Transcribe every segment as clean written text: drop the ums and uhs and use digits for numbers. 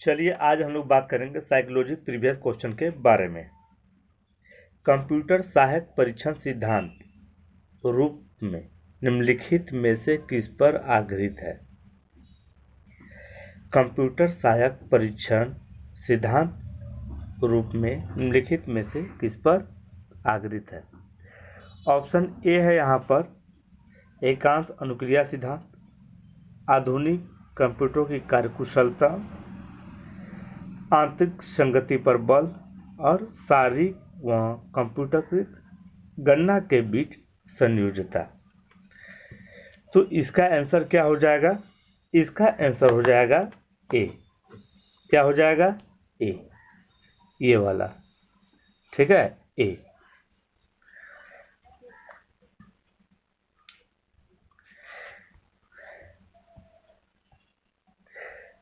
चलिए आज हम लोग बात करेंगे साइकोलॉजी प्रीवियस क्वेश्चन के बारे में। कंप्यूटर सहायक परीक्षण सिद्धांत रूप में निम्नलिखित में से किस पर आधारित है? कंप्यूटर सहायक परीक्षण सिद्धांत रूप में निम्नलिखित में से किस पर आधारित है? ऑप्शन ए है यहाँ पर एकांश अनुक्रिया सिद्धांत, आधुनिक कंप्यूटरों की कार्यकुशलता, आंतरिक संगति पर बल और शारीरिक व कंप्यूटरकृत गणना के बीच संयोजता। तो इसका आंसर क्या हो जाएगा? इसका आंसर हो जाएगा ए। क्या हो जाएगा? ए, ये वाला। ठीक है, ए।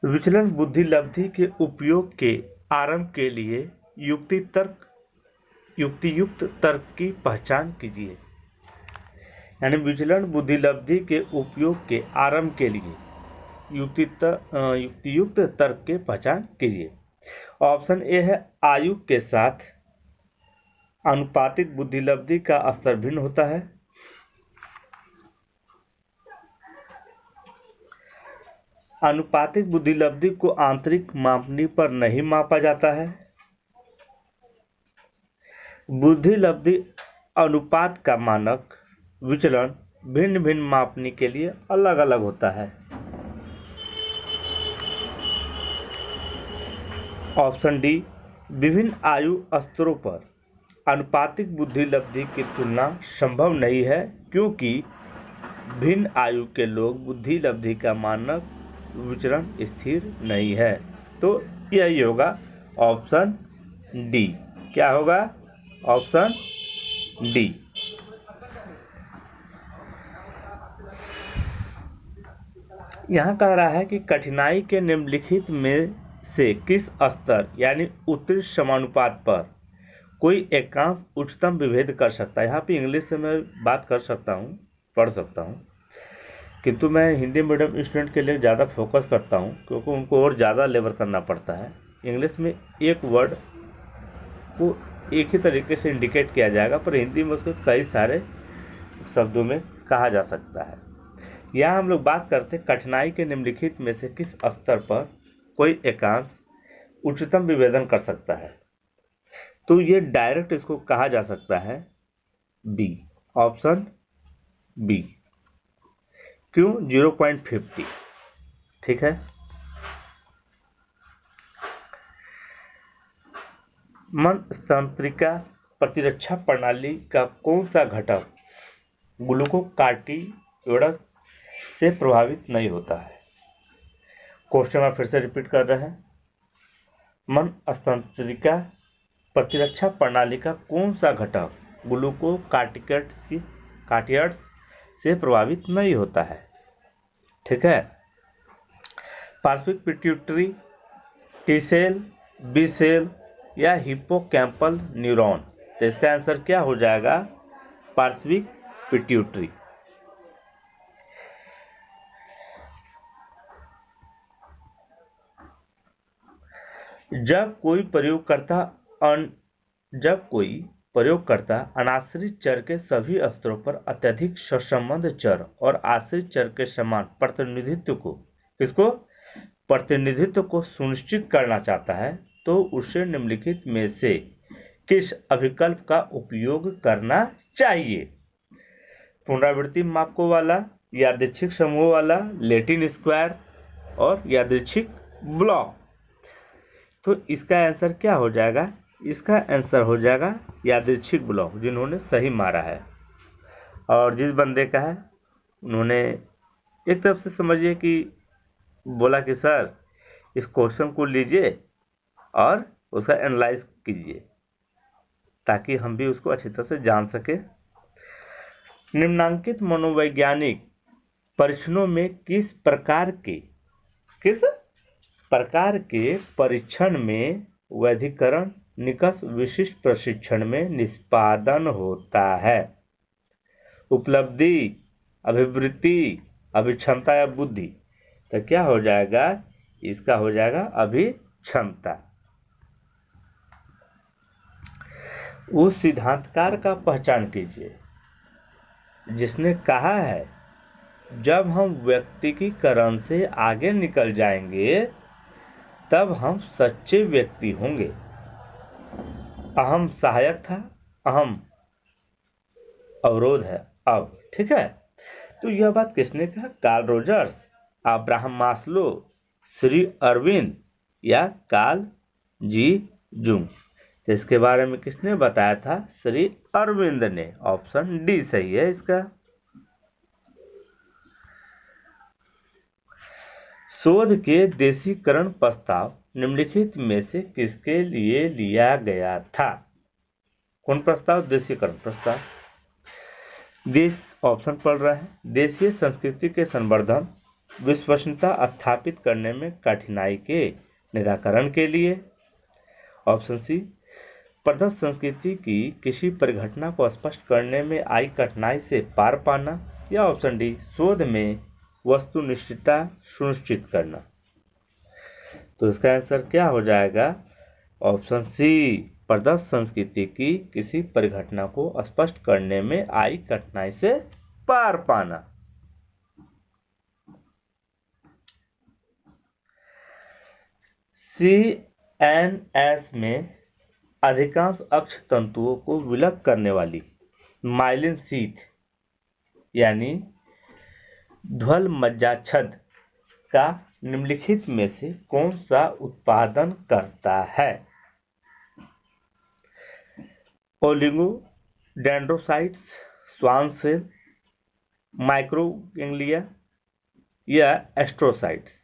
विचलन बुद्धि लब्धि के उपयोग के आरंभ के लिए युक्तियुक्त तर्क की पहचान कीजिए। यानी विचलन बुद्धि लब्धि के उपयोग के आरंभ के लिए युक्तियुक्त तर्क की पहचान कीजिए। ऑप्शन ए है आयु के साथ आनुपातिक बुद्धि लब्धि का स्तर भिन्न होता है। आनुपातिक बुद्धि लब्धि को आंतरिक मापनी पर नहीं मापा जाता है। बुद्धि लब्धि अनुपात का मानक विचलन भिन्न भिन्न मापनी के लिए अलग अलग होता है। ऑप्शन डी विभिन्न आयु स्तरों पर आनुपातिक बुद्धि लब्धि की तुलना संभव नहीं है, क्योंकि भिन्न आयु के लोग बुद्धि लब्धि का मानक विचरण स्थिर नहीं है। तो यही होगा ऑप्शन डी। क्या होगा? Option D. यहाँ कह रहा है कि कठिनाई के निम्नलिखित में से किस स्तर यानी उत्तरी समानुपात पर कोई एकांश उच्चतम विभेद कर सकता है। यहाँ पे इंग्लिश से मैं बात कर सकता हूँ, पढ़ सकता हूँ, किंतु मैं हिंदी मीडियम स्टूडेंट के लिए ज़्यादा फोकस करता हूँ, क्योंकि उनको और ज़्यादा लेबर करना पड़ता है। इंग्लिश में एक वर्ड को एक ही तरीके से इंडिकेट किया जाएगा, पर हिंदी में उसको कई सारे शब्दों में कहा जा सकता है। यहाँ हम लोग बात करते हैं कठिनाई के निम्नलिखित में से किस स्तर पर कोई एकांश उच्चतम विभेदन कर सकता है। तो ये डायरेक्ट इसको कहा जा सकता है बी, ऑप्शन बी। क्यों? 0.50। ठीक है। मनस्तंत्रिका प्रतिरक्षा प्रणाली का कौन सा घटक ग्लूकोकार्टियोइड्स से प्रभावित नहीं होता है? क्वेश्चन में फिर से रिपीट कर रहे हैं। मनस्तंत्रिका प्रतिरक्षा प्रणाली का कौन सा घटक ग्लूकोकार्टियोइड्स से प्रभावित नहीं होता है? ठीक है। पार्श्विक pituitary, T cell, B cell या हिप्पोकैम्पल न्यूरॉन? तो इसका आंसर क्या हो जाएगा? पार्श्विक पिट्यूटरी। जब कोई प्रयोगकर्ता अनाश्रित चर के सभी स्तरों पर अत्यधिक सहसंबंध चर और आश्रित चर के समान प्रतिनिधित्व को सुनिश्चित करना चाहता है, तो उसे निम्नलिखित में से किस अभिकल्प का उपयोग करना चाहिए? पुनरावृत्ति मापकों वाला, यादृच्छिक समूह वाला, लैटिन स्क्वायर और यादृच्छिक ब्लॉक? तो इसका आंसर क्या हो जाएगा? इसका आंसर हो जाएगा यादृच्छिक ब्लॉक, जिन्होंने सही मारा है। और जिस बंदे का है उन्होंने एक तरफ से समझिए कि बोला कि सर इस क्वेश्चन को लीजिए और उसका एनालाइज कीजिए, ताकि हम भी उसको अच्छी तरह से जान सके। निम्नांकित मनोवैज्ञानिक परीक्षणों में किस प्रकार के परीक्षण में वैधिकरण निकष विशिष्ट प्रशिक्षण में निष्पादन होता है? उपलब्धि, अभिवृत्ति, अभिक्षमता या बुद्धि? तो क्या हो जाएगा? इसका हो जाएगा अभिक्षमता। उस सिद्धांतकार का पहचान कीजिए जिसने कहा है जब हम व्यक्तिकीकरण से आगे निकल जाएंगे तब हम सच्चे व्यक्ति होंगे। अहम सहायक था, अहम अवरोध है अब। ठीक है, तो यह बात किसने कहा? Carl Rogers, Abraham Maslow, Shri Aurobindo या कार्ल जी जुंग। तो इसके बारे में किसने बताया था? श्री अरविंद ने। ऑप्शन डी सही है इसका। शोध के देशीकरण प्रस्ताव निम्नलिखित में से किसके लिए लिया गया था? कौन प्रस्ताव? देशीकरण प्रस्ताव। देश ऑप्शन पढ़ रहा है। देशीय संस्कृति के संवर्धन, विश्वसनीयता स्थापित करने में कठिनाई के निराकरण के लिए। ऑप्शन सी, प्रदत्त संस्कृति की किसी परिघटना को स्पष्ट करने में आई कठिनाई से पार पाना। या ऑप्शन डी, शोध में वस्तुनिष्ठता सुनिश्चित करना। तो इसका आंसर क्या हो जाएगा? ऑप्शन सी, प्रदत्त संस्कृति की किसी परिघटना को स्पष्ट करने में आई कठिनाई से पार पाना। CNS में अधिकांश अक्ष तंतुओं को विलग करने वाली माइलिन शीथ यानी ध्वलमज्जाच्छद का निम्नलिखित में से कौन सा उत्पादन करता है? ओलिगोडेंड्रोसाइट्स, श्वान सेल, माइक्रोगैंग्लिया या एस्ट्रोसाइट्स।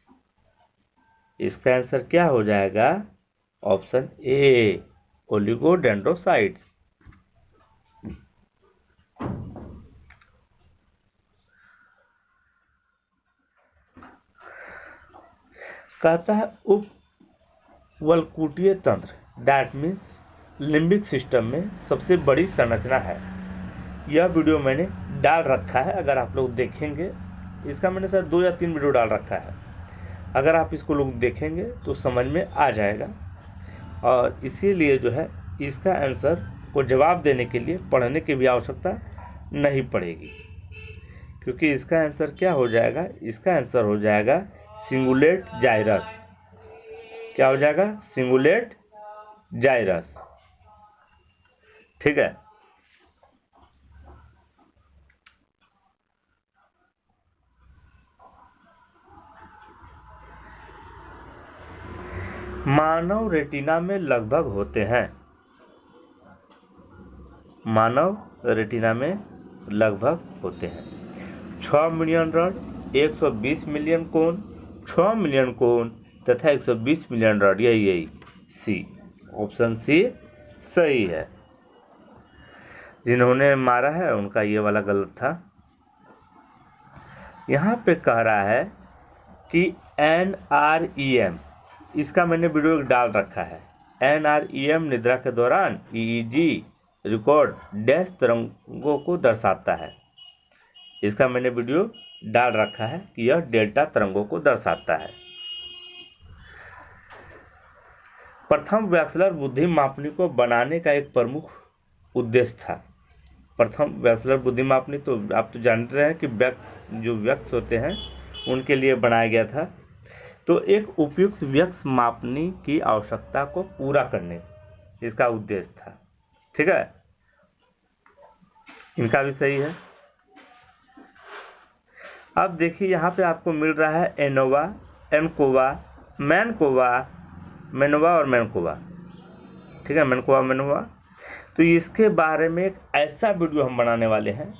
इसका आंसर क्या हो जाएगा? Option A, oligodendrocytes. कहता है उपवलकुटीय तंत्र दैट मीन्स लिम्बिक सिस्टम में सबसे बड़ी संरचना है। यह वीडियो मैंने डाल रखा है, अगर आप लोग देखेंगे। इसका मैंने शायद 2 या 3 वीडियो डाल रखा है। अगर आप इसको लोग देखेंगे तो समझ में आ जाएगा। और इसीलिए जो है इसका आंसर को जवाब देने के लिए पढ़ने की भी आवश्यकता नहीं पड़ेगी, क्योंकि इसका आंसर क्या हो जाएगा? इसका आंसर हो जाएगा सिंगुलेट जाइरस। क्या हो जाएगा? सिंगुलेट जाइरस। ठीक है, मानव रेटिना में लगभग होते हैं। मानव रेटिना में लगभग होते हैं 6 मिलियन रॉड, 120 मिलियन कोन, 6 मिलियन कोन तथा 120 मिलियन रॉड। यही सी, ऑप्शन सी सही है। जिन्होंने मारा है उनका ये वाला गलत था। यहाँ पे कह रहा है कि NREM, इसका मैंने वीडियो डाल रखा है। NREM निद्रा के दौरान EEG रिकॉर्ड डैश तरंगों को दर्शाता है। इसका मैंने वीडियो डाल रखा है कि यह डेल्टा तरंगों को दर्शाता है। प्रथम वैक्सलर बुद्धि मापनी को बनाने का एक प्रमुख उद्देश्य था। प्रथम वैक्सलर बुद्धि मापनी तो आप तो जानते हैं कि जो वैक्स होते हैं उनके लिए बनाया गया था। तो एक उपयुक्त वैक्स मापनी की आवश्यकता को पूरा करने इसका उद्देश्य था। ठीक है, इनका भी सही है। अब देखिए यहाँ पे आपको मिल रहा है एनोवा, एनकोवा, मैनकोवा, मेनोवा और मैनकोवा। ठीक है, मैनकोवा, मेनोवा। तो इसके बारे में एक ऐसा वीडियो हम बनाने वाले हैं,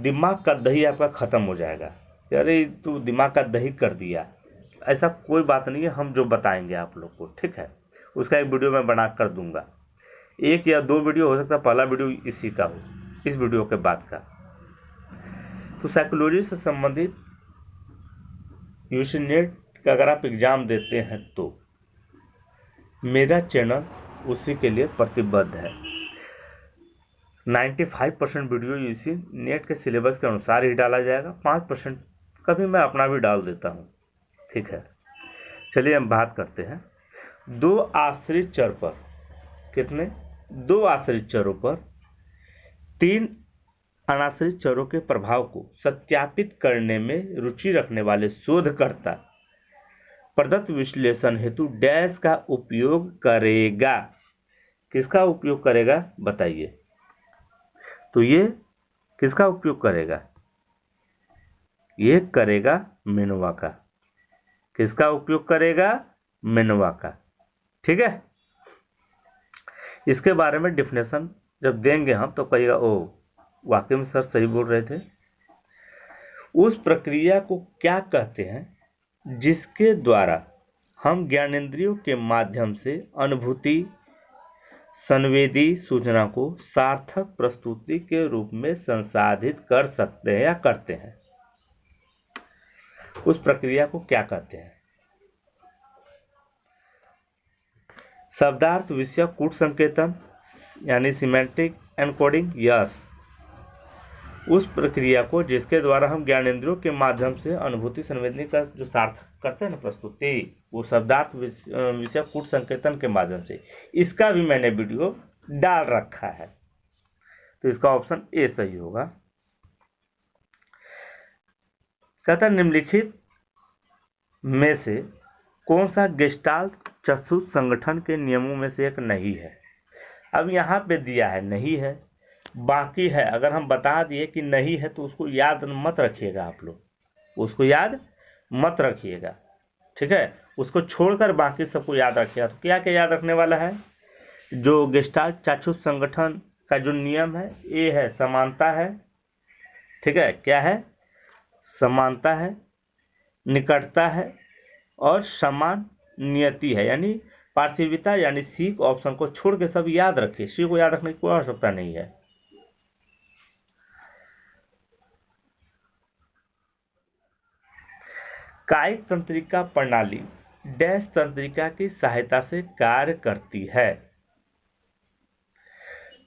दिमाग का दही आपका ख़त्म हो जाएगा। अरे तू दिमाग का दही कर दिया, ऐसा कोई बात नहीं है। हम जो बताएंगे आप लोग को, ठीक है, उसका एक वीडियो मैं बना कर दूंगा। 1 या 2 वीडियो हो सकता है, पहला वीडियो इसी का हो, इस वीडियो के बाद का। तो साइकोलॉजी से संबंधित यूसी नेट का अगर आप एग्ज़ाम देते हैं तो मेरा चैनल उसी के लिए प्रतिबद्ध है। 95% वीडियो यूसी नेट के सिलेबस के अनुसार ही डाला जाएगा। 5% कभी मैं अपना भी डाल देता हूँ। ठीक है, चलिए हम बात करते हैं दो आश्रित चर पर, कितने, दो आश्रित चरों पर तीन अनाश्रित चरों के प्रभाव को सत्यापित करने में रुचि रखने वाले शोधकर्ता प्रदत्त विश्लेषण हेतु डैश का उपयोग करेगा। किसका उपयोग करेगा बताइए। तो ये किसका उपयोग करेगा, ये करेगा मेनोवा का। किसका उपयोग करेगा, मेनोवा का। ठीक है, इसके बारे में डिफिनेशन जब देंगे हम तो कहिएगा ओ वाकई में सर सही बोल रहे थे। उस प्रक्रिया को क्या कहते हैं जिसके द्वारा हम ज्ञानेंद्रियों के माध्यम से अनुभूति संवेदी सूचना को सार्थक प्रस्तुति के रूप में संसाधित कर सकते हैं या करते हैं। उस प्रक्रिया को क्या कहते हैं। शब्दार्थ विषय कूट संकेतन यानी सिमेंटिक एनकोडिंग। यस, उस प्रक्रिया को जिसके द्वारा हम ज्ञानेंद्रियों के माध्यम से अनुभूति संवेदनी का जो सार्थक करते हैं ना प्रस्तुति, वो शब्दार्थ विषय कूट संकेतन के माध्यम से। इसका भी मैंने वीडियो डाल रखा है, तो इसका ऑप्शन ए सही होगा। कहता है निम्नलिखित में से कौन सा गेस्टाल्ट चक्षु संगठन के नियमों में से एक नहीं है। अब यहाँ पे दिया है नहीं है, बाकी है। अगर हम बता दिए कि नहीं है तो उसको याद मत रखिएगा, आप लोग उसको याद मत रखिएगा, ठीक है। उसको छोड़कर बाकी सबको याद रखिएगा। तो क्या क्या याद रखने वाला है, जो गेस्टाल्ट चक्षु संगठन का जो नियम है, ये है समानता है, ठीक है। क्या है, समानता है, निकटता है और समान नियति है, यानी पार्शिविता, यानी सी ऑप्शन को छोड़ के सब याद रखिए। सी को याद रखने की कोई आवश्यकता नहीं है। कायिक तंत्रिका प्रणाली डैश तंत्रिका की सहायता से कार्य करती है।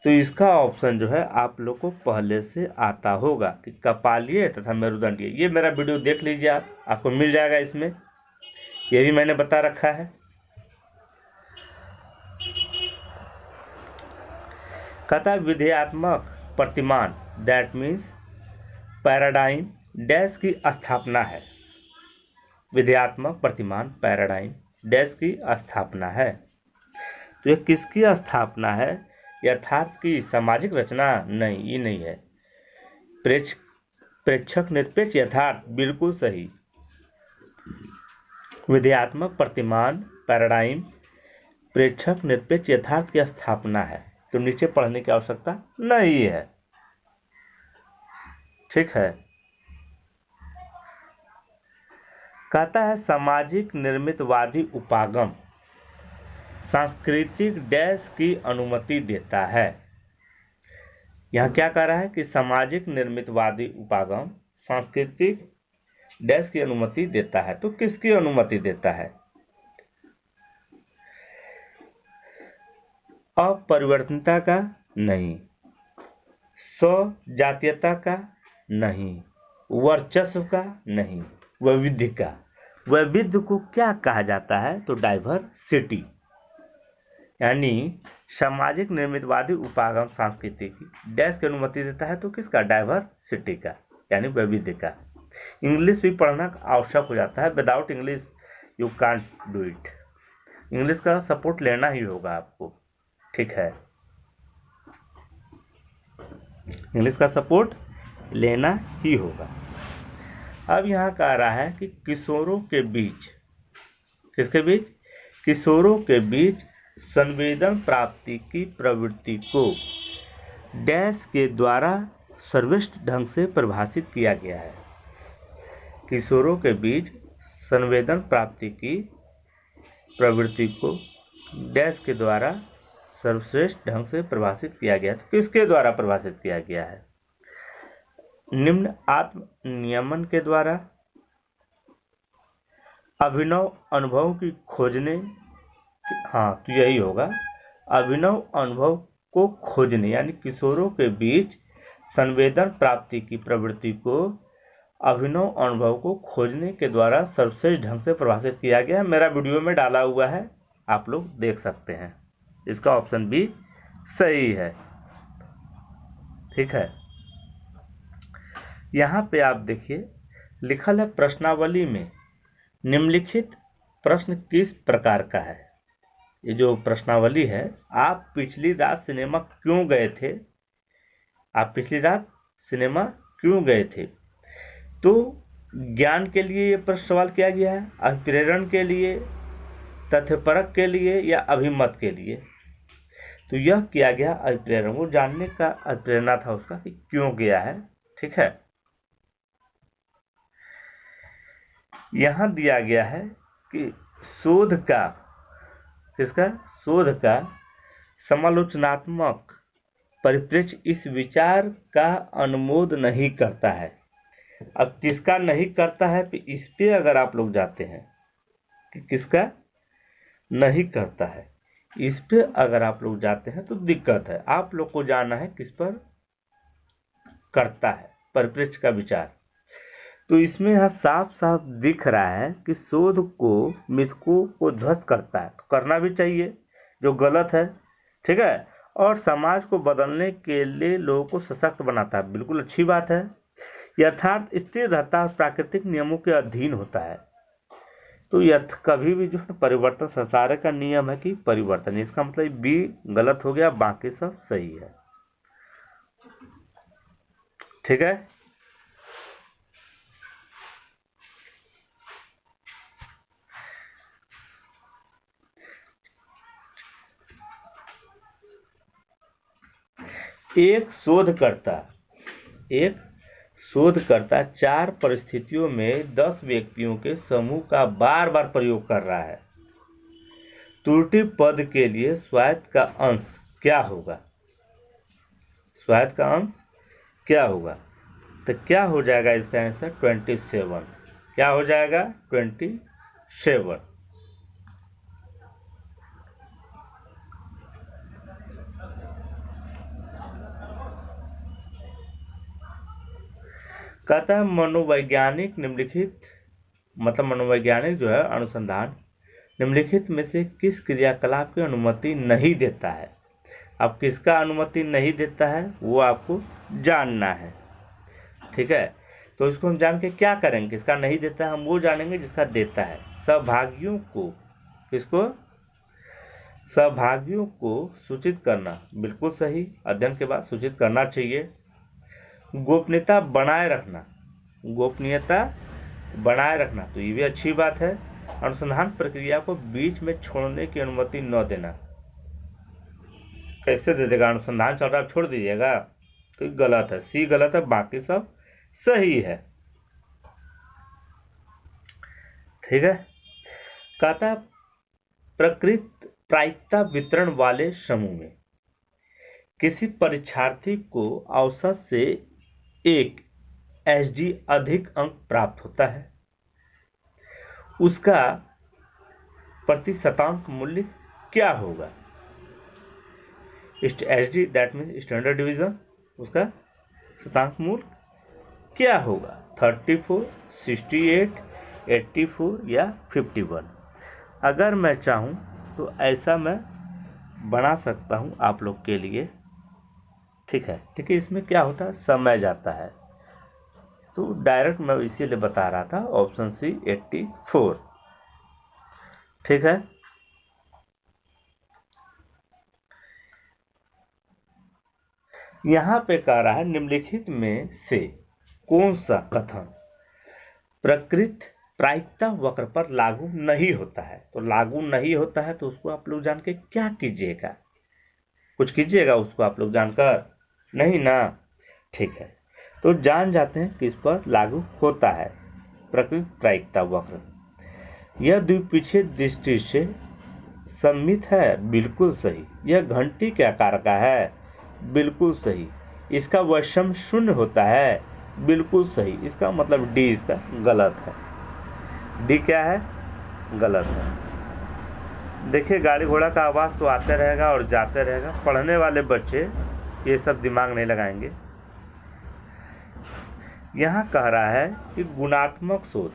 तो इसका ऑप्शन जो है आप लोग को पहले से आता होगा कि कपालीय तथा मेरुदंडीय। ये मेरा वीडियो देख लीजिए, आपको मिल जाएगा इसमें, ये भी मैंने बता रखा है। कहता है विधेयात्मक प्रतिमान दैट मीन्स पैराडाइम डैश की स्थापना है। विधेयात्मक प्रतिमान पैराडाइम डैश की स्थापना है। तो ये किसकी स्थापना है, यथार्थ की सामाजिक रचना नहीं, ये नहीं है। प्रेक्षक निरपेक्ष यथार्थ, बिल्कुल सही। विधेयात्मक प्रतिमान पैराडाइम प्रेक्षक निरपेक्ष यथार्थ की स्थापना है, तो नीचे पढ़ने की आवश्यकता नहीं है, ठीक है। कहता है सामाजिक निर्मितवादी उपागम सांस्कृतिक डैश की अनुमति देता है। यहाँ क्या कह रहा है कि सामाजिक निर्मितवादी उपागम सांस्कृतिक डैश की अनुमति देता है। तो किसकी अनुमति देता है, अपरिवर्तनता का नहीं, स्वजातीयता का नहीं, वर्चस्व का नहीं, वैविध्य का। वैविध्य को क्या कहा जाता है, तो डाइवर्सिटी। यानी सामाजिक निर्मितवादी उपागम सांस्कृतिक डैश की अनुमति देता है, तो किसका, डाइवर्सिटी का, यानी वैविध्य का। इंग्लिश भी पढ़ना आवश्यक हो जाता है, without English you can't do it. English का सपोर्ट लेना ही होगा आपको, ठीक है। इंग्लिश का सपोर्ट लेना ही होगा। अब यहाँ कह रहा है कि किशोरों के बीच, किसके बीच, किशोरों के बीच संवेदन प्राप्ति की प्रवृत्ति को डैश के द्वारा सर्वश्रेष्ठ ढंग से परिभाषित किया गया है। किशोरों के बीच संवेदन प्राप्ति की प्रवृत्ति को डैश के द्वारा सर्वश्रेष्ठ ढंग से परिभाषित किया गया। तो किसके द्वारा परिभाषित किया गया है, निम्न आत्म नियमन के द्वारा, अभिनव अनुभव की खोजने, हाँ तो यही होगा, अभिनव अनुभव को खोजने, यानी किशोरों के बीच संवेदन प्राप्ति की प्रवृत्ति को अभिनव अनुभव को खोजने के द्वारा सर्वश्रेष्ठ ढंग से परिभाषित किया गया है। मेरा वीडियो में डाला हुआ है, आप लोग देख सकते हैं। इसका ऑप्शन बी सही है। ठीक है, यहाँ पे आप देखिए लिखल है प्रश्नावली में निम्नलिखित प्रश्न किस प्रकार का है। ये जो प्रश्नावली है, आप पिछली रात सिनेमा क्यों गए थे, आप पिछली रात सिनेमा क्यों गए थे। तो ज्ञान के लिए ये प्रश्न सवाल किया गया है, अभिप्रेरण के लिए, तथ्यपरक के लिए या अभिमत के लिए। तो यह किया गया अभिप्रेरण, वो जानने का अभिप्रेरणा था उसका कि क्यों गया है। ठीक है, यहाँ दिया गया है कि शोध का, किसका, शोध का समालोचनात्मक परिप्रेक्ष्य इस विचार का अनुमोद नहीं करता है। अब किसका नहीं करता है, इस पे अगर आप लोग जाते हैं कि किसका नहीं करता है, इस पे अगर आप लोग जाते हैं तो दिक्कत है। आप लोग को जानना है किस पर करता है परिप्रेक्ष्य का विचार। तो इसमें यह साफ साफ दिख रहा है कि शोध को मिथकों को ध्वस्त करता है, तो करना भी चाहिए जो गलत है। ठीक है, और समाज को बदलने के लिए लोगों को सशक्त बनाता है, बिल्कुल अच्छी बात है। यथार्थ स्थिर रहता है, प्राकृतिक नियमों के अधीन होता है। तो कभी भी जो है परिवर्तन संसार का नियम है कि परिवर्तन, इसका मतलब बी गलत हो गया, बाकी सब सही है। ठीक है, एक शोधकर्ता 4 परिस्थितियों में 10 व्यक्तियों के समूह का बार बार प्रयोग कर रहा है। त्रुटि पद के लिए स्वायत्त का अंश क्या होगा, स्वायत्त का अंश क्या होगा। तो क्या हो जाएगा इसका आंसर 27। क्या हो जाएगा 27। कहता है मनोवैज्ञानिक निम्नलिखित, मतलब मनोवैज्ञानिक जो है अनुसंधान निम्नलिखित में से किस क्रियाकलाप की अनुमति नहीं देता है। अब किसका अनुमति नहीं देता है वो आपको जानना है। ठीक है, तो इसको हम जान के क्या करेंगे, किसका नहीं देता है हम वो जानेंगे जिसका देता है। सहभागियों को, किसको, सहभागियों को सूचित करना, बिल्कुल सही, अध्ययन के बाद सूचित करना चाहिए। गोपनीयता बनाए रखना, गोपनीयता बनाए रखना, तो ये भी अच्छी बात है। अनुसंधान प्रक्रिया को बीच में छोड़ने की अनुमति न देना, कैसे दे देगा, अनुसंधान चल रहा है छोड़ दीजिएगा, तो गलत है, सी गलत है, बाकी सब सही है। ठीक है, कहता प्रकृत प्रायिकता वितरण वाले समूह में किसी परीक्षार्थी को औसत से 1 SD अधिक अंक प्राप्त होता है, उसका प्रतिशतांक मूल्य क्या होगा। SD that means standard division, उसका शतांक मूल्य क्या होगा, 34, 68, 84 या 51। अगर मैं चाहूँ तो ऐसा मैं बना सकता हूँ आप लोग के लिए। ठीक है, ठीक है, इसमें क्या होता है समय जाता है, तो डायरेक्ट मैं इसीलिए बता रहा था ऑप्शन सी 84। ठीक है, यहाँ पे कह रहा है निम्नलिखित में से कौन सा कथन प्रकृत प्रायिकता वक्र पर लागू नहीं होता है। तो लागू नहीं होता है तो उसको आप लोग जान के क्या कीजिएगा, कुछ कीजिएगा उसको आप लोग जानकर, नहीं ना। ठीक है, तो जान जाते हैं किस पर लागू होता है प्रकृत प्रायिकता वक्र। यह द्विपक्षीय दृष्टि से सम्मित है, बिल्कुल सही। यह घंटी के आकार का है, बिल्कुल सही। इसका वैषम्य शून्य होता है, बिल्कुल सही। इसका मतलब डी इसका गलत है, डी क्या है, गलत है। देखिए गाड़ी घोड़ा का आवाज़ तो आते रहेगा और जाते रहेगा, पढ़ने वाले बच्चे ये सब दिमाग नहीं लगाएंगे। यहाँ कह रहा है कि गुणात्मक शोध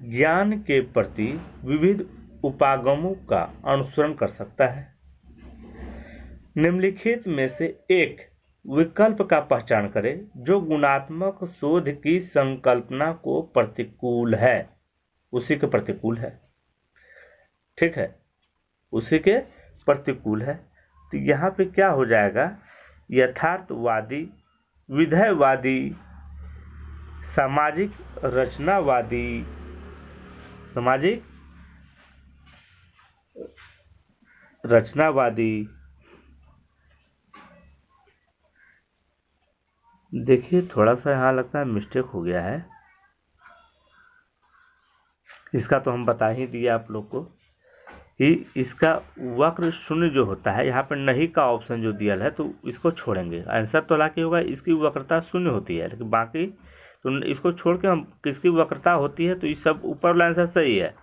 ज्ञान के प्रति विविध उपागमों का अनुसरण कर सकता है। निम्नलिखित में से एक विकल्प का पहचान करें जो गुणात्मक शोध की संकल्पना को प्रतिकूल है, उसी के प्रतिकूल है। ठीक है, उसी के प्रतिकूल है। तो यहाँ पे क्या हो जाएगा, यथार्थवादी, विधेयवादी, सामाजिक रचनावादी, सामाजिक रचनावादी। देखिए थोड़ा सा यहाँ लगता है मिस्टेक हो गया है, इसका तो हम बता ही दिए आप लोग को कि इसका वक्र शून्य जो होता है, यहाँ पर नहीं का ऑप्शन जो दिया है तो इसको छोड़ेंगे। आंसर तो हालांकि होगा इसकी वक्रता शून्य होती है, लेकिन बाकी तो इसको छोड़ के हम किसकी वक्रता होती है, तो ये सब ऊपर वाला आंसर सही है।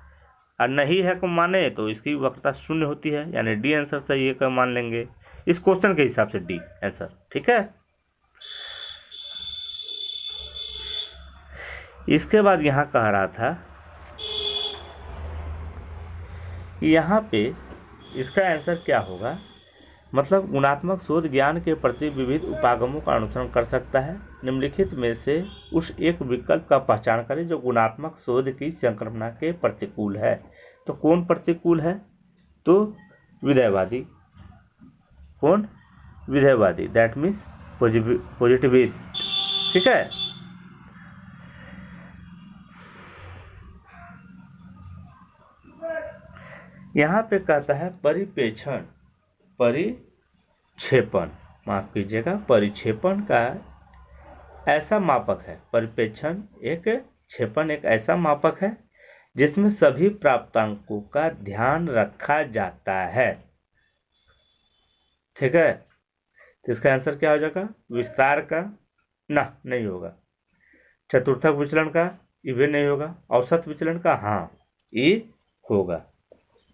और नहीं है को माने तो इसकी वक्रता शून्य होती है, यानी डी आंसर सही है का मान लेंगे इस क्वेश्चन के हिसाब से, डी आंसर। ठीक है, इसके बाद यहाँ कह रहा था कि यहाँ पे इसका आंसर क्या होगा, मतलब गुणात्मक शोध ज्ञान के प्रति विविध उपागमों का अनुसरण कर सकता है। निम्नलिखित में से उस एक विकल्प का पहचान करें जो गुणात्मक शोध की संकल्पना के प्रतिकूल है। तो कौन प्रतिकूल है, तो विधेयवादी। कौन, विधेयवादी, दैट मीन्स पॉजिटिविस्ट। ठीक है, यहाँ पे कहता है परिप्रेक्षण, परिक्षेपण, माफ कीजिएगा, परिक्षेपण का ऐसा मापक है, परिप्रेक्षण एक, क्षेपण एक ऐसा मापक है जिसमें सभी प्राप्तांकों का ध्यान रखा जाता है। ठीक है, तो इसका आंसर क्या हो जाएगा, विस्तार का ना, नहीं होगा। चतुर्थक विचलन का, ये भी नहीं होगा। औसत विचलन का, हाँ ये होगा,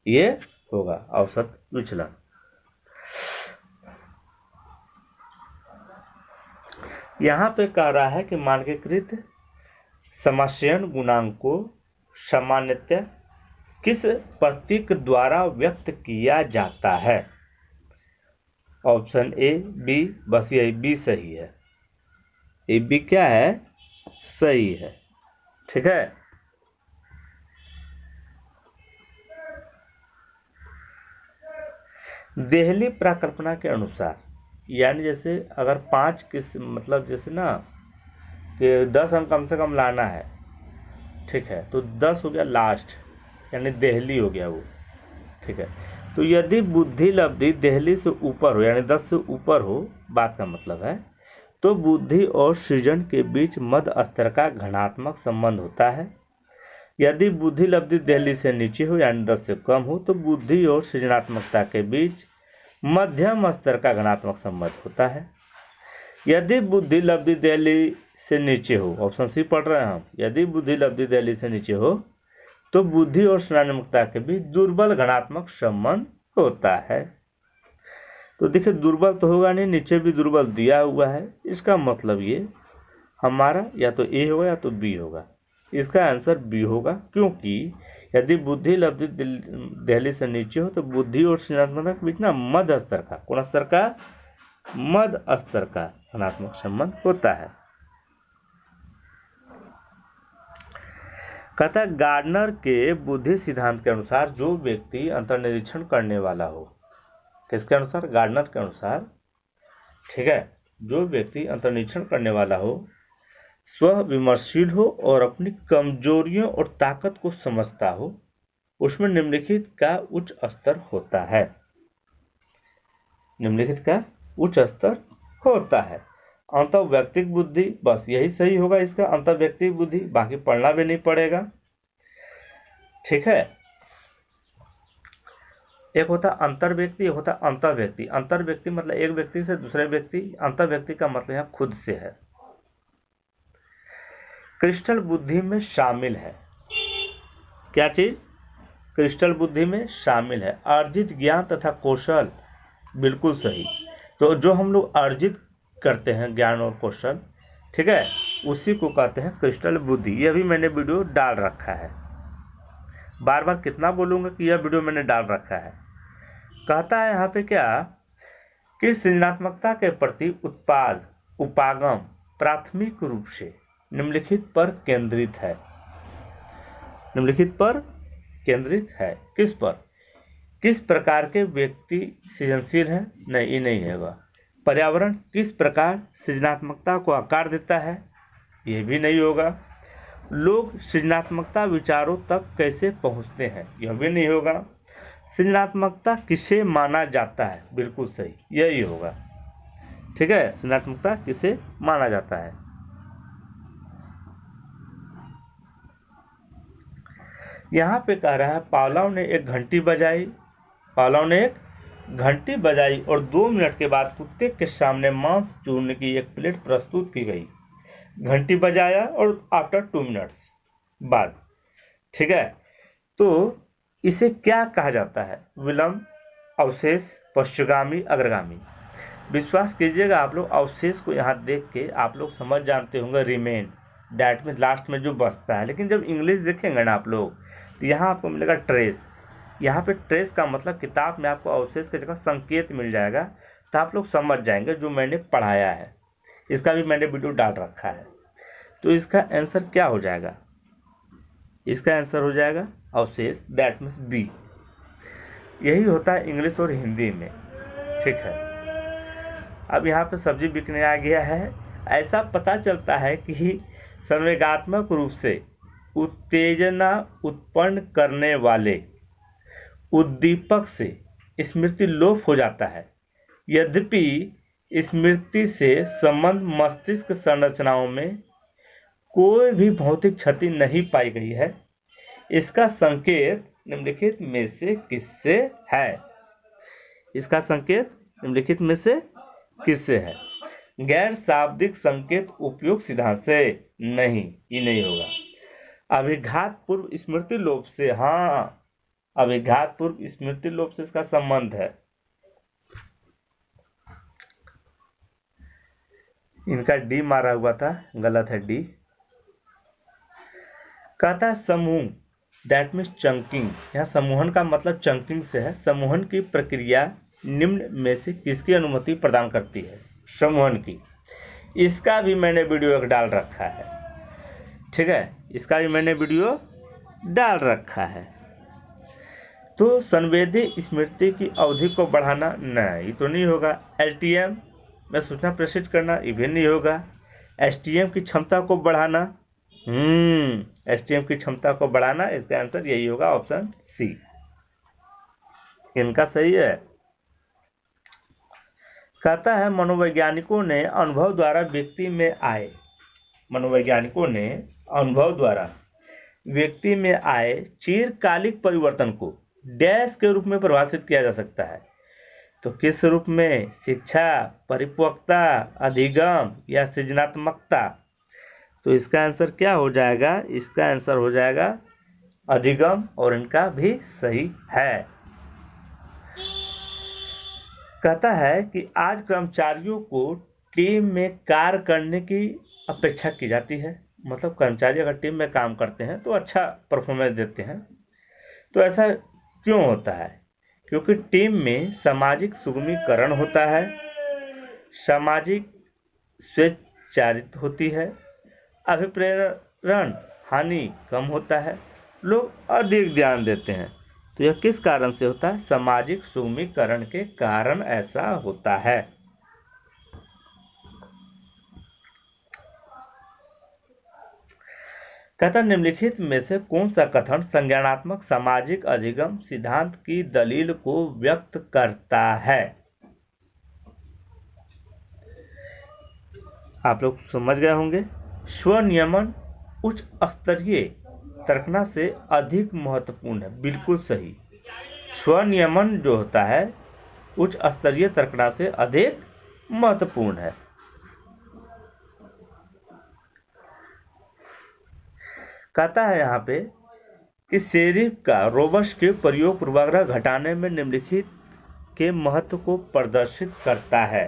ये होगा औसत विचलन। यहाँ पे कह रहा है कि मानकीकृत समाशयन गुणांक को सामान्यतः किस प्रतीक द्वारा व्यक्त किया जाता है। ऑप्शन ए, बी, बस यही बी सही है, ए बी क्या है, सही है। ठीक है, देहली प्राकल्पना के अनुसार, यानी जैसे अगर 5 किस मतलब जैसे ना कि 10 अंक कम से कम लाना है, ठीक है, तो 10 हो गया लास्ट, यानी देहली हो गया वो। ठीक है, तो यदि बुद्धि लब्धि देहली से ऊपर हो, यानी 10 से ऊपर हो, बात का मतलब है, तो बुद्धि और सृजन के बीच मध्य स्तर का घनात्मक संबंध होता है। यदि बुद्धि लब्धि देहली से नीचे हो, यानी 10 से कम हो, तो बुद्धि और सृजनात्मकता के बीच मध्यम स्तर का घनात्मक संबंध होता है। यदि बुद्धि लब्धि देहली से नीचे हो, ऑप्शन सी पढ़ रहे हैं हम, यदि बुद्धि लब्धि देहली से नीचे हो तो बुद्धि और सृजनात्मकता के बीच दुर्बल घनात्मक संबंध होता है। तो देखिए दुर्बल तो होगा नहीं, नीचे भी दुर्बल दिया हुआ है, इसका मतलब ये हमारा या तो ए होगा या तो बी होगा। इसका आंसर बी होगा, क्योंकि यदि बुद्धि लब्धि देहली से नीचे हो तो बुद्धि और सृजनात्मकता के बीच ना मध्य स्तर का, कौन स्तर का, मध्य स्तर का धनात्मक संबंध होता है। कहता है गार्डनर के बुद्धि सिद्धांत के अनुसार जो व्यक्ति अंतर्निरीक्षण करने वाला हो, किसके अनुसार, गार्डनर के अनुसार, ठीक है, जो व्यक्ति अंतर्निरीक्षण करने वाला हो, स्व विमर्शशील हो और अपनी कमजोरियों और ताकत को समझता हो, उसमें निम्नलिखित का उच्च स्तर होता है। निम्नलिखित का उच्च स्तर होता है। अंतर्वैयक्तिक बुद्धि, बस यही सही होगा इसका, अंतर्वैयक्तिक बुद्धि, बाकी पढ़ना भी नहीं पड़ेगा। ठीक है, एक होता अंतर्व्यक्ति, एक होता अंतर्व्यक्ति। अंतर्व्यक्ति मतलब एक व्यक्ति से दूसरे व्यक्ति, अंतर्व्यक्ति का मतलब यहाँ खुद से है। क्रिस्टल बुद्धि में शामिल है, क्या चीज, क्रिस्टल बुद्धि में शामिल है अर्जित ज्ञान तथा कौशल, बिल्कुल सही। तो जो हम लोग अर्जित करते हैं ज्ञान और कौशल, ठीक है, उसी को कहते हैं क्रिस्टल बुद्धि। यह भी मैंने वीडियो डाल रखा है, बार बार कितना बोलूँगा कि यह वीडियो मैंने डाल रखा है। कहता है यहाँ पे क्या कि सृजनात्मकता के प्रति उत्पाद उपागम प्राथमिक रूप से निम्नलिखित पर केंद्रित है। निम्नलिखित पर केंद्रित है किस पर? किस प्रकार के व्यक्ति सृजनशील हैं? नहीं, ये नहीं होगा। पर्यावरण किस प्रकार सृजनात्मकता को आकार देता है? ये भी नहीं होगा। लोग सृजनात्मकता विचारों तक कैसे पहुंचते हैं? यह भी नहीं होगा। सृजनात्मकता किसे माना जाता है? बिल्कुल सही, यही होगा। ठीक है, सृजनात्मकता किसे माना जाता है? यहाँ पे कह रहा है पावलोव ने एक घंटी बजाई। पावलोव ने एक घंटी बजाई और 2 मिनट के बाद कुत्ते के सामने मांस चूरने की एक प्लेट प्रस्तुत की गई। घंटी बजाया और आफ्टर 2 मिनट्स बाद। ठीक है, तो इसे क्या कहा जाता है? विलंब, अवशेष, पश्चगामी, अग्रगामी। विश्वास कीजिएगा आप लोग अवशेष को यहाँ देख के आप लोग समझ जानते होंगे रिमेन, दैट में लास्ट में जो बचता है। लेकिन जब इंग्लिश देखेंगे ना आप लोग तो यहाँ आपको मिलेगा ट्रेस। यहाँ पे ट्रेस का मतलब किताब में आपको अवशेष की जगह संकेत मिल जाएगा, तो आप लोग समझ जाएंगे जो मैंने पढ़ाया है। इसका भी मैंने वीडियो डाल रखा है। तो इसका आंसर क्या हो जाएगा? इसका आंसर हो जाएगा अवशेष, दैट मीन्स बी। यही होता है इंग्लिश और हिंदी में। ठीक है, अब यहाँ पे सब्जी बिकने आ गया है। ऐसा पता चलता है कि संवेगात्मक रूप से उत्तेजना उत्पन्न करने वाले उद्दीपक से स्मृति लोप हो जाता है। यद्यपि स्मृति से संबंध मस्तिष्क संरचनाओं में कोई भी भौतिक क्षति नहीं पाई गई है। इसका संकेत निम्नलिखित में से किससे है? इसका संकेत निम्नलिखित में से किससे है? गैर शाब्दिक संकेत उपयोग सिद्धांत से नहीं, ये नहीं होगा। अभिघात पूर्व स्मृति लोप से, हाँ, अभिघात पूर्व स्मृति लोप से इसका संबंध है। इनका डी मारा हुआ था, गलत है डी। कहता है समूह, दैट मीन्स चंकिंग। यहाँ समूहन का मतलब चंकिंग से है। समूहन की प्रक्रिया निम्न में से किसकी अनुमति प्रदान करती है? समूहन की। इसका भी मैंने वीडियो एक डाल रखा है। ठीक है, इसका भी मैंने वीडियो डाल रखा है। तो संवेदी स्मृति की अवधि को बढ़ाना, नहीं तो नहीं होगा। एलटीएम में सूचना प्रेषित करना, ये भी नहीं होगा। एसटीएम की क्षमता को बढ़ाना, एसटीएम की क्षमता को बढ़ाना, इसका आंसर यही होगा, ऑप्शन सी। इनका सही है। कहता है मनोवैज्ञानिकों ने अनुभव द्वारा व्यक्ति में आए, मनोवैज्ञानिकों ने अनुभव द्वारा व्यक्ति में आए चिरकालिक परिवर्तन को डैश के रूप में परिभाषित किया जा सकता है। तो किस रूप में? शिक्षा, परिपक्वता, अधिगम या सृजनात्मकता? तो इसका आंसर क्या हो जाएगा? इसका आंसर हो जाएगा अधिगम, और इनका भी सही है। कहता है कि आज कर्मचारियों को टीम में कार्य करने की अपेक्षा की जाती है। मतलब कर्मचारी अगर टीम में काम करते हैं तो अच्छा परफॉर्मेंस देते हैं। तो ऐसा क्यों होता है? क्योंकि टीम में सामाजिक सुगमीकरण होता है, सामाजिक स्वचारित होती है, अभिप्रेरण हानि कम होता है, लोग अधिक ध्यान देते हैं। तो यह किस कारण से होता है? सामाजिक सुगमीकरण के कारण ऐसा होता है। कहता निम्नलिखित में से कौन सा कथन संज्ञानात्मक सामाजिक अधिगम सिद्धांत की दलील को व्यक्त करता है? आप लोग समझ गए होंगे। स्वनियमन उच्च स्तरीय तर्कना से अधिक महत्वपूर्ण है। बिल्कुल सही। स्वनियमन जो होता है उच्च स्तरीय तर्कना से अधिक महत्वपूर्ण है। कहता है यहाँ पे कि सेरिफ का रोबस्ट के प्रयोग पूर्वाग्रह घटाने में निम्नलिखित के महत्व को प्रदर्शित करता है।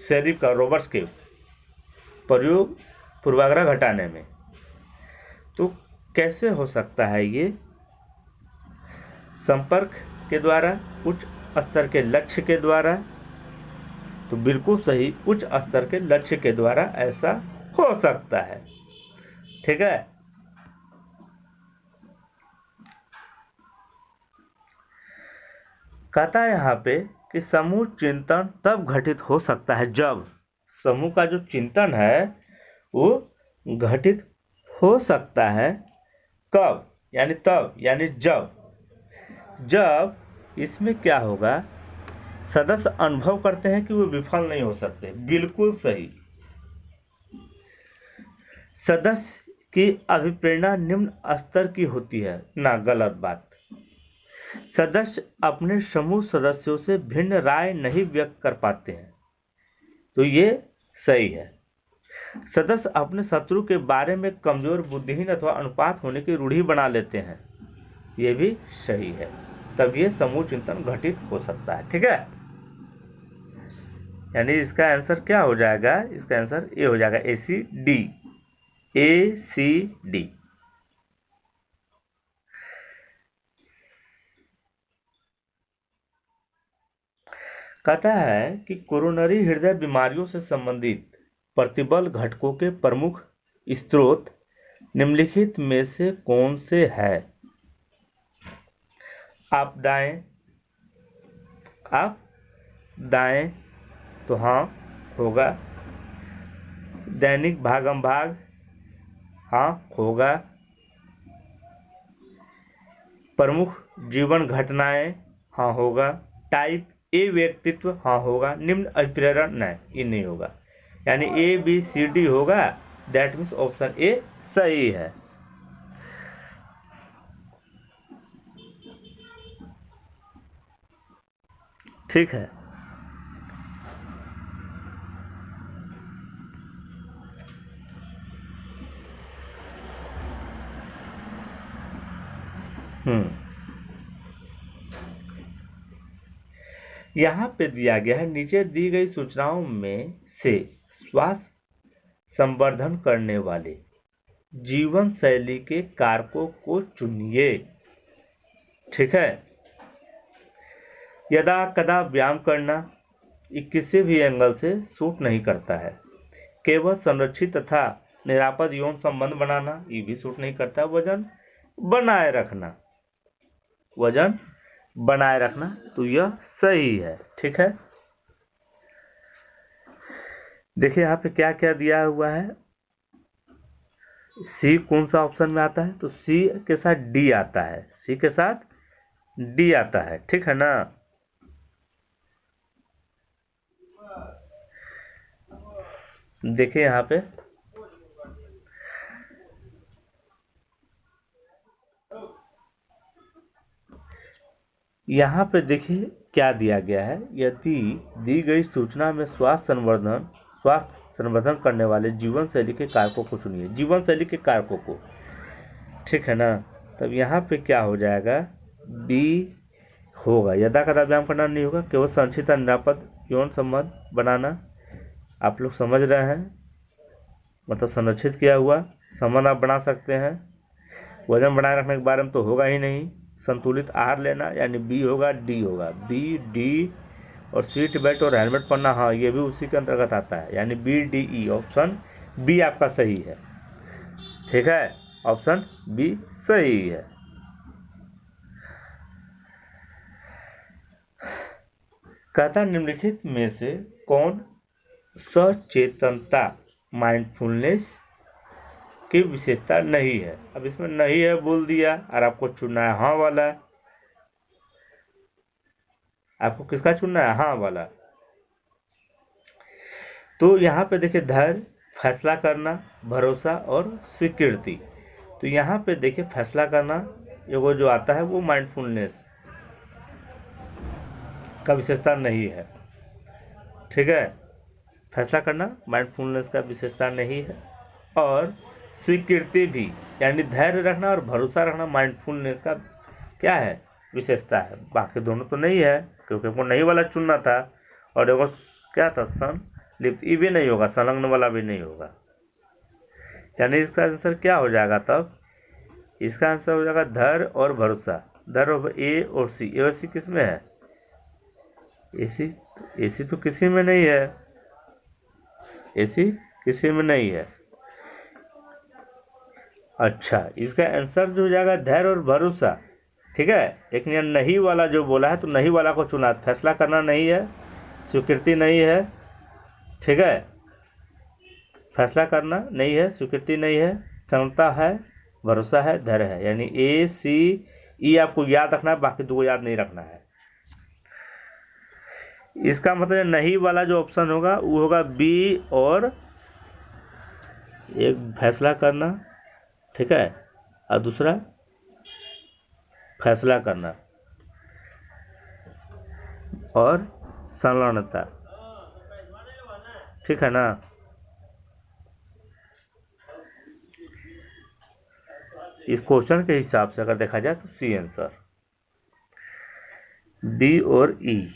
सेरिफ का रोबस्ट के प्रयोग पूर्वाग्रह घटाने में। तो कैसे हो सकता है ये? संपर्क के द्वारा, उच्च स्तर के लक्ष्य के द्वारा। तो बिल्कुल सही, उच्च स्तर के लक्ष्य के द्वारा ऐसा हो सकता है। ठीक है। कहता है यहाँ पे कि समूह चिंतन तब घटित हो सकता है जब, समूह का जो चिंतन है वो घटित हो सकता है कब, यानी तब, यानी जब इसमें क्या होगा, सदस्य अनुभव करते हैं कि वो विफल नहीं हो सकते। बिल्कुल सही। सदस्य की अभिप्रेरणा निम्न स्तर की होती है ना, गलत बात। सदस्य अपने समूह सदस्यों से भिन्न राय नहीं व्यक्त कर पाते हैं, तो ये सही है। सदस्य अपने शत्रु के बारे में कमजोर, बुद्धिहीन अथवा अनुपात होने की रूढ़ी बना लेते हैं, ये भी सही है। तब ये समूह चिंतन घटित हो सकता है। ठीक है, यानी इसका आंसर क्या हो जाएगा? इसका आंसर ए हो जाएगा, ACD। कहता है कि कोरोनरी हृदय बीमारियों से संबंधित प्रतिबल घटकों के प्रमुख स्रोत निम्नलिखित में से कौन से है? आप दाएं तो हाँ होगा। दैनिक भागम भाग, हाँ होगा। प्रमुख जीवन घटनाएं, हाँ होगा। टाइप ए व्यक्तित्व, हाँ होगा। निम्न अभिप्रेरण, नहीं ये नहीं होगा, यानी ABCD होगा। दैट मीन्स ऑप्शन ए सही है। ठीक है। यहाँ पे दिया गया है, नीचे दी गई सूचनाओं में से स्वास्थ्य संवर्धन करने वाले जीवन शैली के कारकों को चुनिए। ठीक है। यदा कदा व्यायाम करना ये किसी भी एंगल से सूट नहीं करता है। केवल संरक्षित तथा निरापद यौन संबंध बनाना ये भी सूट नहीं करता। वजन बनाए रखना, तो यह सही है। ठीक है। देखिए यहाँ पे क्या क्या दिया हुआ है। सी कौन सा ऑप्शन में आता है? तो सी के साथ डी आता है, सी के साथ डी आता है। ठीक है ना। देखिए यहाँ पे देखिए क्या दिया गया है। यदि दी गई सूचना में स्वास्थ्य संवर्धन करने वाले जीवन शैली के कारकों को चुनिए। जीवन शैली के कारकों को, ठीक है ना। तब यहाँ पे क्या हो जाएगा? बी होगा। यदा कदा व्यायाम करना नहीं होगा। केवल संरक्षित निरापद यौन संबंध बनाना, आप लोग समझ रहे हैं, मतलब संरक्षित किया हुआ संबंध आप बना सकते हैं। वजन बनाए रखने के बारे में तो होगा ही नहीं। संतुलित आहार लेना, यानी बी होगा। डी होगा, बी डी। और सीट बेल्ट और हेलमेट पहनना, हाँ ये भी उसी के अंतर्गत आता है, यानी BDE ऑप्शन बी आपका सही है। ठीक है, ऑप्शन बी सही है। कहता निम्नलिखित में से कौन सचेतनता माइंडफुलनेस की विशेषता नहीं है? अब इसमें नहीं है बोल दिया और आपको चुनना है हाँ वाला। आपको किसका चुनना है? हाँ वाला। तो यहाँ पे देखिए धैर्य, फैसला करना, भरोसा और स्वीकृति। तो यहाँ पे देखिए फैसला करना ये जो आता है वो माइंडफुलनेस का विशेषता नहीं है। ठीक है, फैसला करना माइंडफुलनेस का विशेषता नहीं है। और स्वीकृति भी, यानी धैर्य रखना और भरोसा रखना माइंडफुलनेस का क्या है? विशेषता है। बाकी दोनों तो नहीं है, क्योंकि वो नहीं वाला चुनना था। और देखो क्या था? संलिप्त, ये भी नहीं होगा, संलग्न वाला भी नहीं होगा। यानी इसका आंसर क्या हो जाएगा तब? इसका आंसर हो जाएगा धर और भरोसा। धर और ए और सी। ए और सी किस में है? एसी, एसी तो किसी में नहीं है, एसी किसी में नहीं है। अच्छा, इसका आंसर जो हो जाएगा धैर्य और भरोसा, ठीक है। लेकिन यह नहीं वाला जो बोला है तो नहीं वाला को चुना। फैसला करना नहीं है, स्वीकृति नहीं है, ठीक है। फैसला करना नहीं है, स्वीकृति नहीं है, क्षमता है, भरोसा है, धैर्य है। यानी ए सी ई आपको याद रखना है, बाकी दो याद नहीं रखना है। इसका मतलब नहीं वाला जो ऑप्शन होगा वो होगा बी और एक फैसला करना, ठीक है, और दूसरा फैसला करना और संलग्नता, ठीक है ना। इस क्वेश्चन के हिसाब से अगर देखा जाए तो सी आंसर, बी और ई,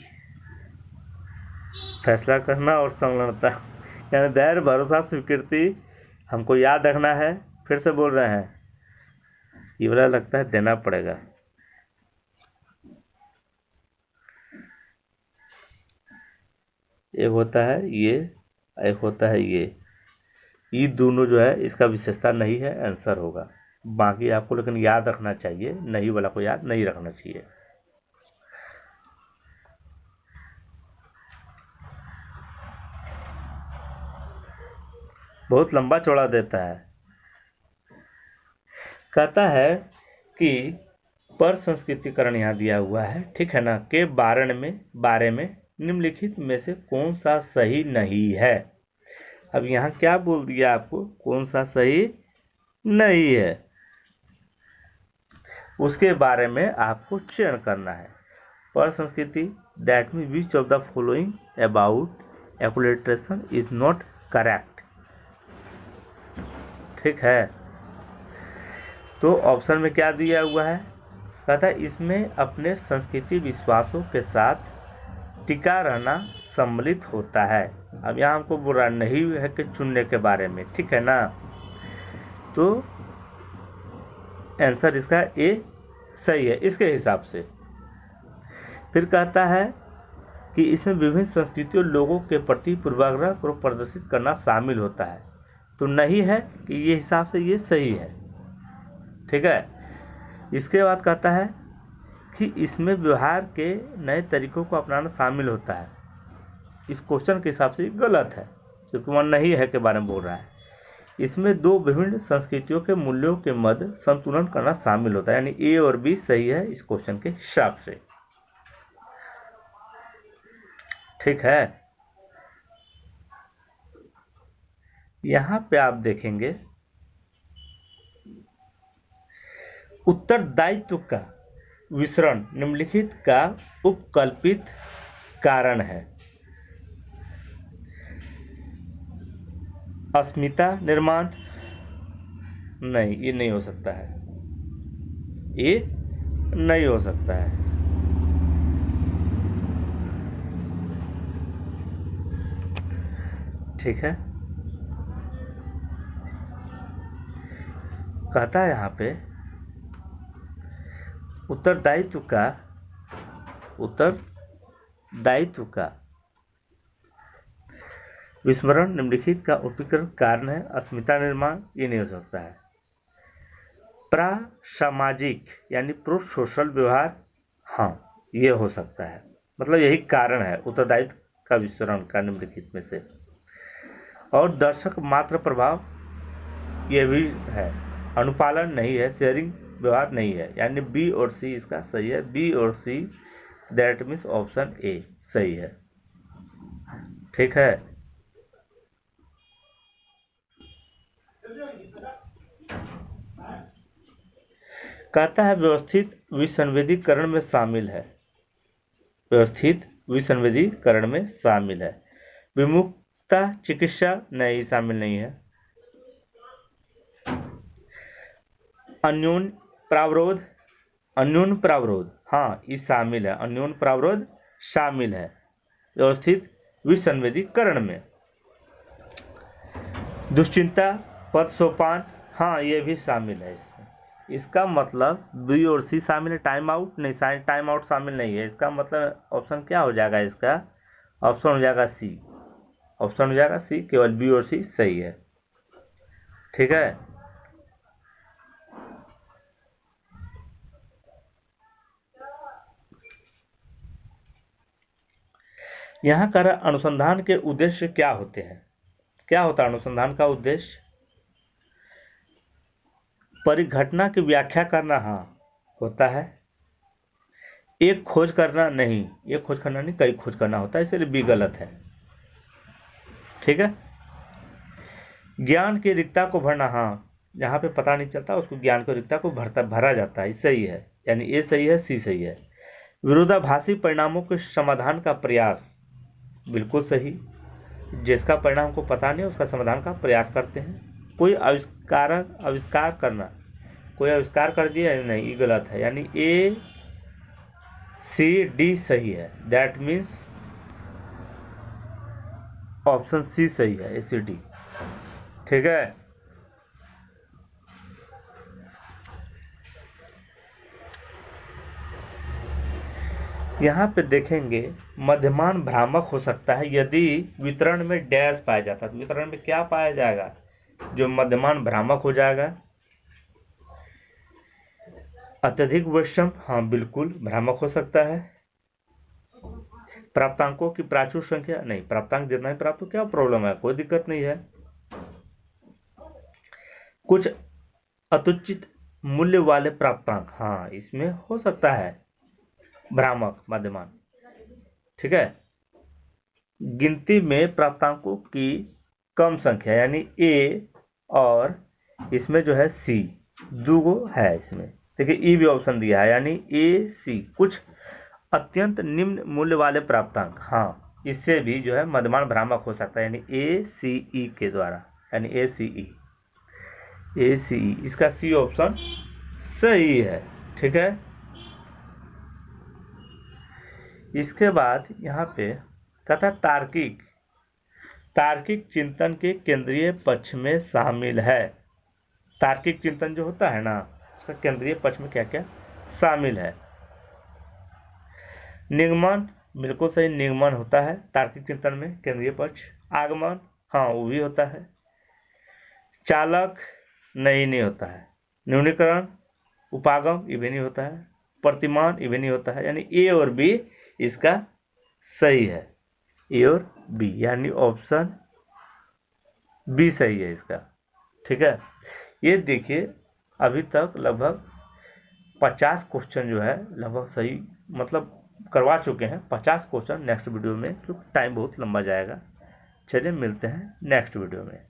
फैसला करना और संलग्नता, यानी धैर्य, भरोसा, स्वीकृति हमको याद रखना है। फिर से बोल रहे हैं, ये वाला लगता है देना पड़ेगा। एक होता है ये, एक होता है ये दोनों जो है इसका विशेषता नहीं है, आंसर होगा। बाकी आपको लेकिन याद रखना चाहिए, नहीं वाला को याद नहीं रखना चाहिए। बहुत लंबा चौड़ा देता है। कहता है कि पर संस्कृतिकरण यहाँ दिया हुआ है, ठीक है ना, के बारे में निम्नलिखित में से कौन सा सही नहीं है। अब यहाँ क्या बोल दिया आपको, कौन सा सही नहीं है, उसके बारे में आपको चयन करना है। पर संस्कृति, that mean which of the following about acculturation is not correct, ठीक है। तो ऑप्शन में क्या दिया हुआ है, कहता है इसमें अपने संस्कृति विश्वासों के साथ टिका रहना सम्मिलित होता है। अब यहाँ हमको बोल रहा नहीं है कि चुनने के बारे में, ठीक है ना। तो आंसर इसका ए सही है इसके हिसाब से। फिर कहता है कि इसमें विभिन्न संस्कृतियों लोगों के प्रति पूर्वाग्रह को प्रदर्शित करना शामिल होता है। तो नहीं है कि ये हिसाब से ये सही है, ठीक है। इसके बाद कहता है कि इसमें व्यवहार के नए तरीकों को अपनाना शामिल होता है। इस क्वेश्चन के हिसाब से गलत है, क्योंकि वह नहीं है के बारे में बोल रहा है। इसमें दो विभिन्न संस्कृतियों के मूल्यों के मध्य संतुलन करना शामिल होता है, यानी ए और बी सही है इस क्वेश्चन के हिसाब से, ठीक है। यहां पे आप देखेंगे उत्तरदायित्व का विसरण निम्नलिखित का उपकल्पित कारण है। अस्मिता निर्माण, नहीं, ये नहीं हो सकता है, ये नहीं हो सकता है। ठीक है, कहता है यहाँ पे उत्तरदायित्व का विस्मरण निम्नलिखित का उपकरण कारण है। अस्मिता निर्माण, ये नहीं हो सकता है। प्रासामाजिक यानी प्रो सोशल व्यवहार, हाँ ये हो सकता है, मतलब यही कारण है उत्तरदायित्व का विस्मरण का निम्नलिखित में से। और दर्शक मात्र प्रभाव, ये भी है। अनुपालन नहीं है, शेयरिंग व्यवहार नहीं है, यानी बी और सी इसका सही है। बी और सी, दैट मीन्स ऑप्शन ए सही है, ठीक है। कहता है व्यवस्थित विसंवेदीकरण में शामिल है, व्यवस्थित विसंवेदीकरण में शामिल है। विमुक्ता चिकित्सा, नहीं शामिल नहीं है। अन्योन्य प्रावरोध, हाँ ये शामिल है, अन्योन्य प्रावरोध शामिल है व्यवस्थित विसंवेदीकरण में। दुश्चिंता पद सोपान, हाँ ये भी शामिल है इसमें। इसका मतलब बी और सी शामिल है। टाइम आउट नहीं, टाइम आउट शामिल नहीं है। इसका मतलब ऑप्शन क्या हो जाएगा इसका? ऑप्शन हो जाएगा सी। ऑप्शन हो जाएगा सी, केवल बी और सी सही है। ठीक है। यहाँ कर अनुसंधान के उद्देश्य क्या होते हैं? क्या होता है अनुसंधान का उद्देश्य? परिघटना की व्याख्या करना, हाँ होता है। एक खोज करना नहीं, एक खोज करना नहीं, कई खोज करना होता है, इसलिए बी गलत है। ठीक है। ज्ञान की रिक्ता को भरना, हाँ जहाँ पे पता नहीं चलता उसको ज्ञान की रिक्ता को भरा जाता है, सही है। यानी ए सही है, सी सही है। विरोधाभासी परिणामों के समाधान का प्रयास, बिल्कुल सही। जिसका परिणाम हमको पता नहीं उसका समाधान का प्रयास करते हैं। कोई आविष्कार करना, कोई आविष्कार कर दिया नहीं, ये गलत है। यानी ए सी डी सही है। दैट मीन्स ऑप्शन सी सही है, ए सी डी। ठीक है। यहाँ पे देखेंगे मध्यमान भ्रामक हो सकता है यदि वितरण में डैश पाया जाता है। तो वितरण में क्या पाया जाएगा? जो मध्यमान भ्रामक हो जाएगा। अत्यधिक वैषम, हाँ बिल्कुल भ्रामक हो सकता है। प्राप्तांकों की प्राचुर संख्या, नहीं प्राप्तांक जितना ही प्राप्त हो क्या प्रॉब्लम है, कोई दिक्कत नहीं है। कुछ अतुचित मूल्य वाले प्राप्तांक, हाँ इसमें हो सकता है भ्रामक मध्यमान। ठीक है। गिनती में प्राप्तांकों की कम संख्या, यानी ए और इसमें जो है सी, दो है इसमें। देखिए ई भी ऑप्शन दिया है, यानी ए सी। कुछ अत्यंत निम्न मूल्य वाले प्राप्तांक, हाँ इससे भी जो है मध्यमान भ्रामक हो सकता है, यानी ए सी ई के द्वारा, यानी ए सी ई, ए सी ई, इसका सी ऑप्शन सही है। ठीक है। इसके बाद यहाँ पे कहता है तार्किक, तार्किक चिंतन के केंद्रीय पक्ष में शामिल है। तार्किक चिंतन जो होता है ना, उसका केंद्रीय पक्ष में क्या क्या शामिल है? निगमन, बिल्कुल सही, निगमन होता है तार्किक चिंतन में केंद्रीय पक्ष। आगमन, हाँ वो भी होता है। चालक, नहीं होता है। न्यूनीकरण, उपागम, ये भी नहीं होता है। प्रतिमान, ये भी नहीं होता है। यानी ए और बी इसका सही है, ए और बी, यानी ऑप्शन बी सही है इसका। ठीक है। ये देखिए अभी तक लगभग 50 क्वेश्चन जो है लगभग सही मतलब करवा चुके हैं। 50 क्वेश्चन नेक्स्ट वीडियो में, क्योंकि टाइम बहुत लंबा जाएगा। चलिए मिलते हैं नेक्स्ट वीडियो में।